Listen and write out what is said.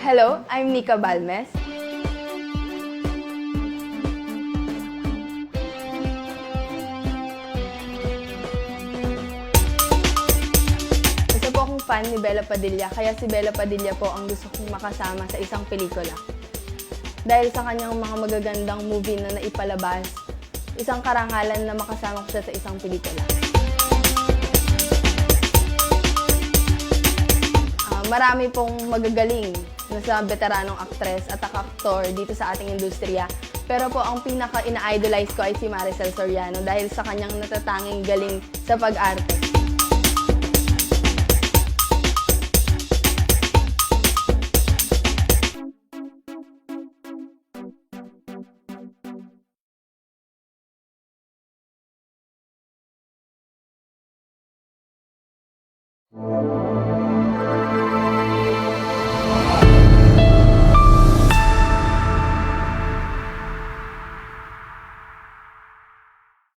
Hello, I'm Nika Balmes. Isa po akong fan ni Bella Padilla, kaya si Bella Padilla po ang gusto kong makasama sa isang pelikula. Dahil sa kanyang mga magagandang movie na naipalabas, isang karangalan na makasama ko siya sa isang pelikula. Marami pong magagaling na sa veteranong aktres at aktor dito sa ating industriya. Pero po ang pinaka-ina-idolize ko ay si Maricel Soriano dahil sa kanyang natatanging galing sa pag-arte.